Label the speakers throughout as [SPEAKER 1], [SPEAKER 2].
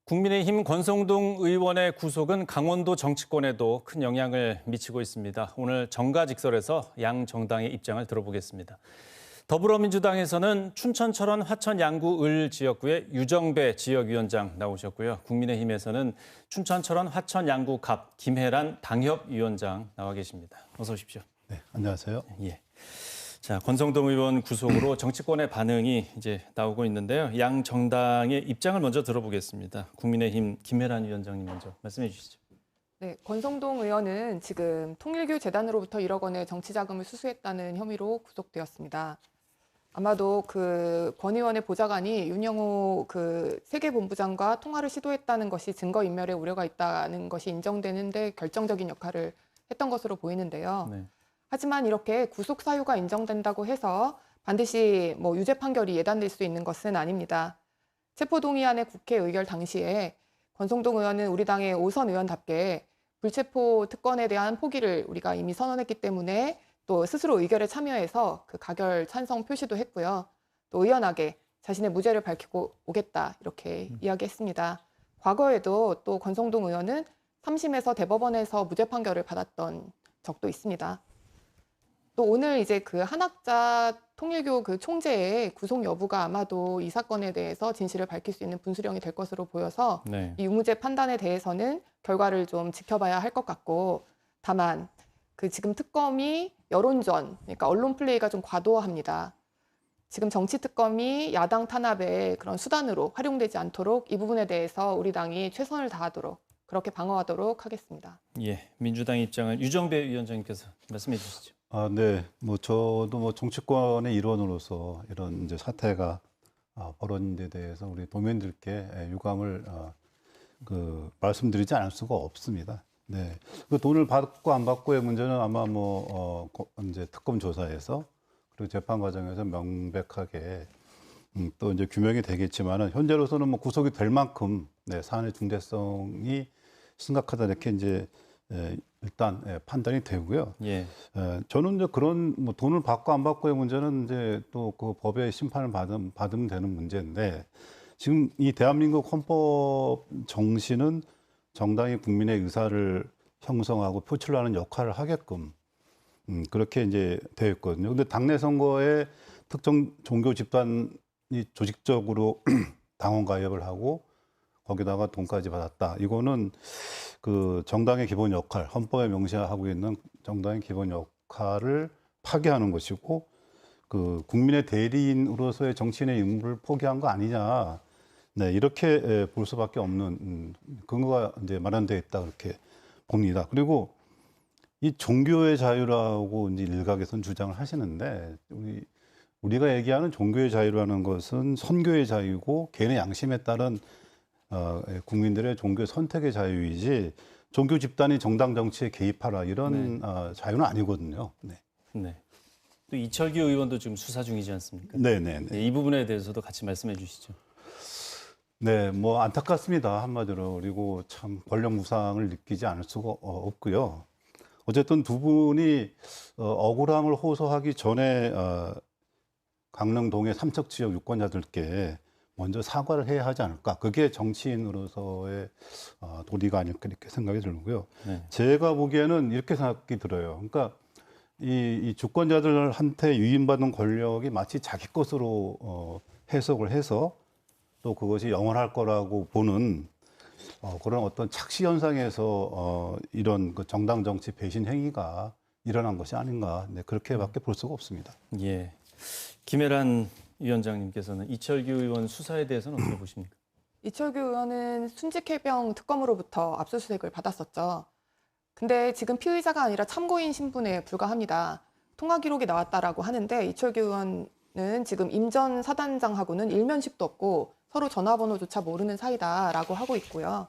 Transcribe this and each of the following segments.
[SPEAKER 1] 국민의힘 권성동 의원의 구속은 강원도 정치권에도 큰 영향을 미치고 있습니다. 오늘 정가직설에서 양 정당의 입장을 들어보겠습니다. 더불어민주당에서는 춘천, 철원, 화천, 양구, 을 지역구의 유정배 지역위원장 나오셨고요. 국민의힘에서는 춘천, 철원, 화천, 양구, 갑, 김혜란 당협위원장 나와 계십니다. 어서 오십시오.
[SPEAKER 2] 네, 안녕하세요.
[SPEAKER 1] 예. 자, 권성동 의원 구속으로 정치권의 반응이 이제 나오고 있는데요. 양 정당의 입장을 먼저 들어보겠습니다. 국민의힘 김혜란 위원장님 먼저 말씀해 주시죠.
[SPEAKER 3] 네, 권성동 의원은 지금 통일교 재단으로부터 1억 원의 정치 자금을 수수했다는 혐의로 구속되었습니다. 아마도 권 의원의 보좌관이 윤영호 세계본부장과 통화를 시도했다는 것이 증거인멸의 우려가 있다는 것이 인정되는데 결정적인 역할을 했던 것으로 보이는데요.
[SPEAKER 1] 네.
[SPEAKER 3] 하지만 이렇게 구속 사유가 인정된다고 해서 반드시 유죄 판결이 예단될 수 있는 것은 아닙니다. 체포동의안의 국회 의결 당시에 권성동 의원은 우리 당의 5선 의원답게 불체포 특권에 대한 포기를 우리가 이미 선언했기 때문에 또 스스로 의결에 참여해서 그 가결 찬성 표시도 했고요. 또 의연하게 자신의 무죄를 밝히고 오겠다 이렇게 이야기했습니다. 과거에도 또 권성동 의원은 3심에서 대법원에서 무죄 판결을 받았던 적도 있습니다. 또 오늘 이제 한학자 통일교 총재의 구속 여부가 아마도 이 사건에 대해서 진실을 밝힐 수 있는 분수령이 될 것으로 보여서
[SPEAKER 1] 네.
[SPEAKER 3] 이 유무죄 판단에 대해서는 결과를 좀 지켜봐야 할 것 같고, 다만 지금 특검이 여론전, 그러니까 언론 플레이가 좀 과도합니다. 지금 정치 특검이 야당 탄압의 그런 수단으로 활용되지 않도록 이 부분에 대해서 우리 당이 최선을 다하도록 그렇게 방어하도록 하겠습니다.
[SPEAKER 1] 예, 민주당 입장을 유정배 위원장님께서 말씀해 주시죠.
[SPEAKER 2] 네, 저도 정치권의 일원으로서 이런 이제 사태가 벌어진 데 대해서 우리 도민들께 유감을 말씀드리지 않을 수가 없습니다. 네, 그 돈을 받고 안 받고의 문제는 아마 이제 특검 조사에서 그리고 재판 과정에서 명백하게 또 이제 규명이 되겠지만은 현재로서는 구속이 될 만큼 사안의 중대성이 심각하다 이렇게 이제 일단 판단이 되고요.
[SPEAKER 1] 예.
[SPEAKER 2] 저는 이제 그런 돈을 받고 안 받고의 문제는 이제 또 그 법의 심판을 받으면 되는 문제인데, 지금 이 대한민국 헌법 정신은 정당이 국민의 의사를 형성하고 표출하는 역할을 하게끔 그렇게 이제 되어 있거든요. 근데 당내 선거에 특정 종교 집단이 조직적으로 당원 가입을 하고 거기다가 돈까지 받았다. 이거는 그 정당의 기본 역할, 헌법에 명시하고 있는 정당의 기본 역할을 파괴하는 것이고, 그 국민의 대리인으로서의 정치인의 임무를 포기한 거 아니냐. 네, 이렇게 볼 수밖에 없는 근거가 이제 마련되어 있다 그렇게 봅니다. 그리고 이 종교의 자유라고 이제 일각에서는 주장을 하시는데, 우리가 얘기하는 종교의 자유라는 것은 선교의 자유고 개인의 양심에 따른 국민들의 종교 선택의 자유이지 종교 집단이 정당 정치에 개입하라 이런 자유는 아니거든요. 네.
[SPEAKER 1] 네. 또 이철규 의원도 지금 수사 중이지 않습니까?
[SPEAKER 2] 네네.
[SPEAKER 1] 이 부분에 대해서도 같이 말씀해 주시죠.
[SPEAKER 2] 네, 안타깝습니다 한마디로. 그리고 참 권력무상을 느끼지 않을 수가 없고요. 어쨌든 두 분이 억울함을 호소하기 전에 강릉동의 삼척지역 유권자들께 먼저 사과를 해야 하지 않을까. 그게 정치인으로서의 도리가 아닐까 이렇게 생각이 들고요.
[SPEAKER 1] 네.
[SPEAKER 2] 제가 보기에는 이렇게 생각이 들어요. 그러니까 이 주권자들한테 유인받은 권력이 마치 자기 것으로 해석을 해서 또 그것이 영원할 거라고 보는 그런 어떤 착시 현상에서 이런 그 정당 정치 배신 행위가 일어난 것이 아닌가. 네, 그렇게밖에 볼 수가 없습니다.
[SPEAKER 1] 예. 김혜란 위원장님께서는 이철규 의원 수사에 대해서는 어떻게 보십니까?
[SPEAKER 3] 이철규 의원은 순직해병 특검으로부터 압수수색을 받았었죠. 근데 지금 피의자가 아니라 참고인 신분에 불과합니다. 통화 기록이 나왔다라고 하는데 이철규 의원은 지금 임 전 사단장하고는 일면식도 없고 서로 전화번호조차 모르는 사이다라고 하고 있고요.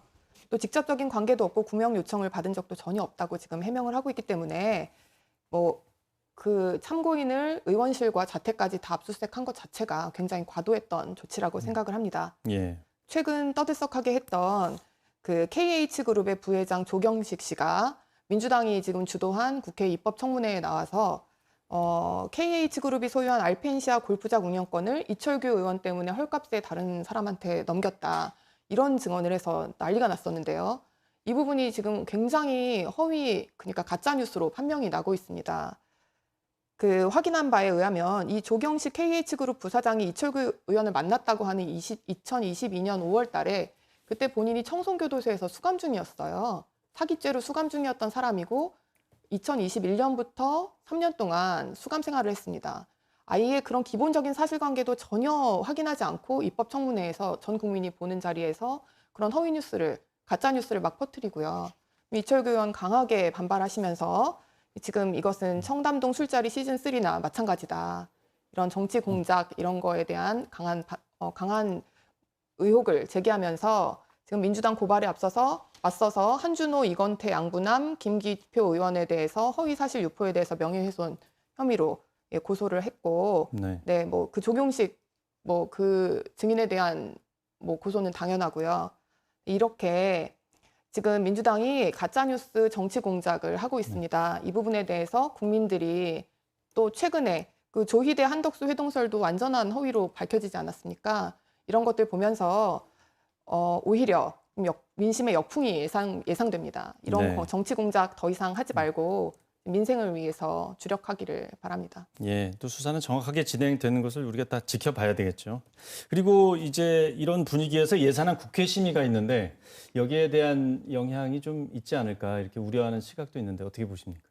[SPEAKER 3] 또 직접적인 관계도 없고 구명 요청을 받은 적도 전혀 없다고 지금 해명을 하고 있기 때문에 그 참고인을 의원실과 자택까지 다 압수수색한 것 자체가 굉장히 과도했던 조치라고 생각을 합니다.
[SPEAKER 1] 예.
[SPEAKER 3] 최근 떠들썩하게 했던 그 KH그룹의 부회장 조경식 씨가 민주당이 지금 주도한 국회 입법청문회에 나와서 KH그룹이 소유한 알펜시아 골프장 운영권을 이철규 의원 때문에 헐값에 다른 사람한테 넘겼다. 이런 증언을 해서 난리가 났었는데요. 이 부분이 지금 굉장히 허위, 그러니까 가짜 뉴스로 판명이 나고 있습니다. 그 확인한 바에 의하면 이 조경식 KH그룹 부사장이 이철규 의원을 만났다고 하는 2022년 5월 달에 그때 본인이 청송교도소에서 수감 중이었어요. 사기죄로 수감 중이었던 사람이고 2021년부터 3년 동안 수감 생활을 했습니다. 아예 그런 기본적인 사실관계도 전혀 확인하지 않고 입법청문회에서 전 국민이 보는 자리에서 그런 허위 뉴스를, 가짜 뉴스를 막 퍼뜨리고요. 이철규 의원 강하게 반발하시면서 지금 이것은 청담동 술자리 시즌3나 마찬가지다. 이런 정치 공작 이런 거에 대한 강한 의혹을 제기하면서 지금 민주당 고발에 맞서서 한준호, 이건태, 양부남, 김기표 의원에 대해서 허위 사실 유포에 대해서 명예훼손 혐의로 고소를 했고, 네, 뭐 그 조경식 뭐 그 증인에 대한 뭐 고소는 당연하고요. 이렇게 지금 민주당이 가짜뉴스 정치 공작을 하고 있습니다. 이 부분에 대해서 국민들이 또 최근에 그 조희대 한덕수 회동설도 완전한 허위로 밝혀지지 않았습니까? 이런 것들 보면서 오히려 민심의 역풍이 예상됩니다. 이런 정치 공작 더 이상 하지 말고 민생을 위해서 주력하기를 바랍니다.
[SPEAKER 1] 예, 또 수사는 정확하게 진행되는 것을 우리가 다 지켜봐야 되겠죠. 그리고 이제 이런 분위기에서 예산안 국회 심의가 있는데 여기에 대한 영향이 좀 있지 않을까 이렇게 우려하는 시각도 있는데 어떻게 보십니까?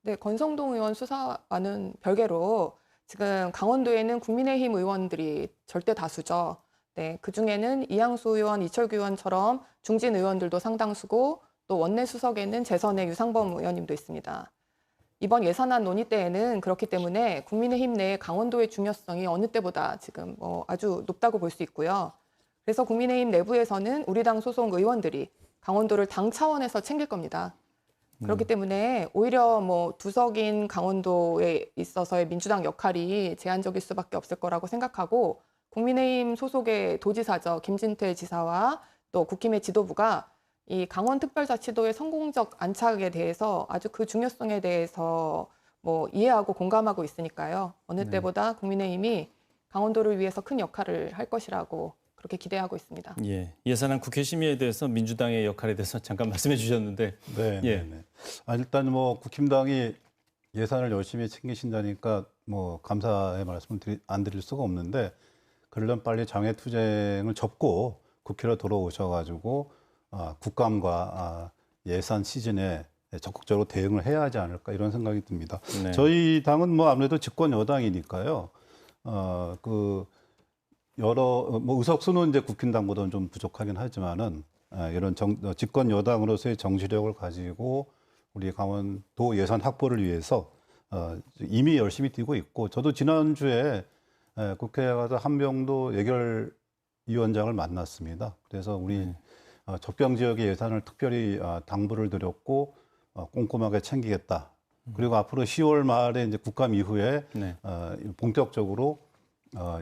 [SPEAKER 3] 네, 권성동 의원 수사와는 별개로 지금 강원도에는 국민의힘 의원들이 절대 다수죠. 네, 그중에는 이양수 의원, 이철규 의원처럼 중진 의원들도 상당수고 또 원내 수석에는 재선의 유상범 의원님도 있습니다. 이번 예산안 논의 때에는 그렇기 때문에 국민의힘 내 강원도의 중요성이 어느 때보다 지금 아주 높다고 볼 수 있고요. 그래서 국민의힘 내부에서는 우리 당 소속 의원들이 강원도를 당 차원에서 챙길 겁니다. 그렇기 때문에 오히려 뭐 두석인 강원도에 있어서의 민주당 역할이 제한적일 수밖에 없을 거라고 생각하고 국민의힘 소속의 도지사죠. 김진태 지사와 또 국힘의 지도부가 이 강원특별자치도의 성공적 안착에 대해서 아주 그 중요성에 대해서 뭐 이해하고 공감하고 있으니까요. 어느 때보다 국민의힘이 강원도를 위해서 큰 역할을 할 것이라고 그렇게 기대하고 있습니다.
[SPEAKER 1] 예, 예산안 국회 심의에 대해서 민주당의 역할에 대해서 잠깐 말씀해 주셨는데,
[SPEAKER 2] 네,
[SPEAKER 1] 예.
[SPEAKER 2] 네. 일단 뭐 국힘당이 예산을 열심히 챙기신다니까 뭐 감사의 말씀을 안 드릴 수가 없는데, 그러려면 빨리 장외투쟁을 접고 국회로 돌아오셔가지고 국감과 예산 시즌에 적극적으로 대응을 해야 하지 않을까 이런 생각이 듭니다.
[SPEAKER 1] 네.
[SPEAKER 2] 저희 당은 뭐 아무래도 집권 여당이니까요. 여러 뭐 의석수는 이제 국힘당보다는 좀 부족하긴 하지만은 이런 집권 여당으로서의 정치력을 가지고 우리 강원도 예산 확보를 위해서 이미 열심히 뛰고 있고, 저도 지난주에 국회에 가서 한병도 예결위원장을 만났습니다. 그래서 우리 접경 지역의 예산을 특별히 당부를 드렸고 꼼꼼하게 챙기겠다. 그리고 앞으로 10월 말에 이제 국감 이후에 본격적으로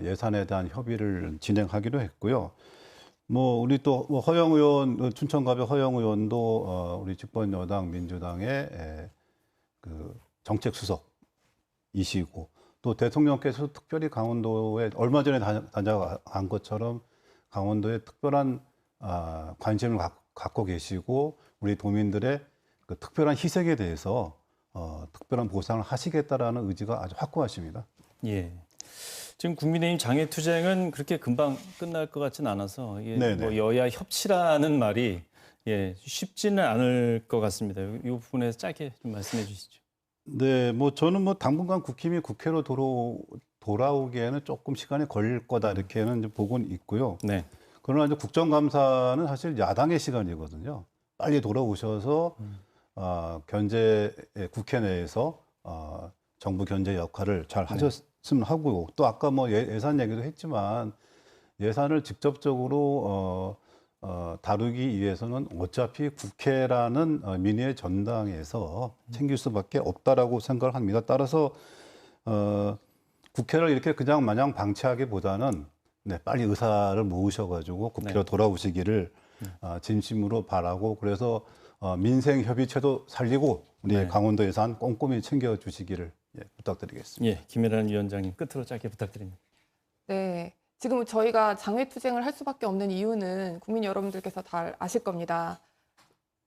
[SPEAKER 2] 예산에 대한 협의를 진행하기로 했고요. 뭐 우리 또 허영 의원, 춘천갑의 허영 의원도 우리 집권 여당 민주당의 그 정책 수석이시고, 또 대통령께서 특별히 강원도에 얼마 전에 다녀간 것처럼 강원도에 특별한 관심을 갖고 계시고 우리 도민들의 그 특별한 희생에 대해서 특별한 보상을 하시겠다라는 의지가 아주 확고하십니다.
[SPEAKER 1] 예. 지금 국민의힘 장외투쟁은 그렇게 금방 끝날 것 같지는 않아서 이게 뭐 여야 협치라는 말이 쉽지는 않을 것 같습니다. 이 부분에서 짧게 좀 말씀해 주시죠.
[SPEAKER 2] 네, 뭐 저는 뭐 당분간 국힘이 국회로 돌아오기에는 조금 시간이 걸릴 거다 이렇게는 이제 보고는 있고요.
[SPEAKER 1] 네.
[SPEAKER 2] 그러나 이제 국정감사는 사실 야당의 시간이거든요. 빨리 돌아오셔서 견제 국회 내에서 정부 견제 역할을 잘 하셨으면 하고, 또 아까 뭐 예산 얘기도 했지만 예산을 직접적으로 다루기 위해서는 어차피 국회라는 민의의 전당에서 챙길 수밖에 없다라고 생각을 합니다. 따라서 국회를 이렇게 그냥 마냥 방치하기보다는 빨리 의사를 모으셔가지고 국회로 돌아오시기를 진심으로 바라고, 그래서 민생협의체도 살리고 우리 강원도 예산 꼼꼼히 챙겨주시기를 부탁드리겠습니다.
[SPEAKER 1] 예, 김혜란 위원장님 끝으로 짧게 부탁드립니다.
[SPEAKER 3] 네, 지금 저희가 장외투쟁을 할 수밖에 없는 이유는 국민 여러분들께서 다 아실 겁니다.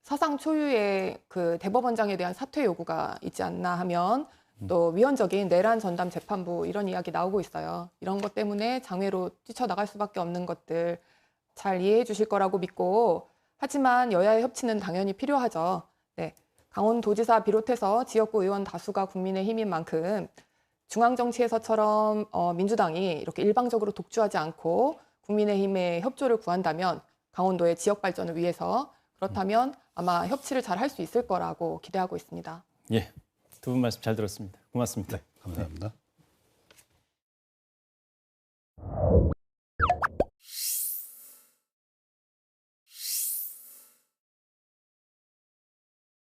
[SPEAKER 3] 사상 초유의 그 대법원장에 대한 사퇴 요구가 있지 않나 하면 또 위헌적인 내란 전담 재판부 이런 이야기 나오고 있어요. 이런 것 때문에 장외로 뛰쳐나갈 수밖에 없는 것들 잘 이해해 주실 거라고 믿고, 하지만 여야의 협치는 당연히 필요하죠. 네, 강원도지사 비롯해서 지역구 의원 다수가 국민의힘인 만큼 중앙정치에서처럼 민주당이 이렇게 일방적으로 독주하지 않고 국민의힘의 협조를 구한다면 강원도의 지역 발전을 위해서, 그렇다면 아마 협치를 잘 할 수 있을 거라고 기대하고 있습니다.
[SPEAKER 1] 예, 두 분 말씀 잘 들었습니다. 고맙습니다.
[SPEAKER 2] 감사합니다.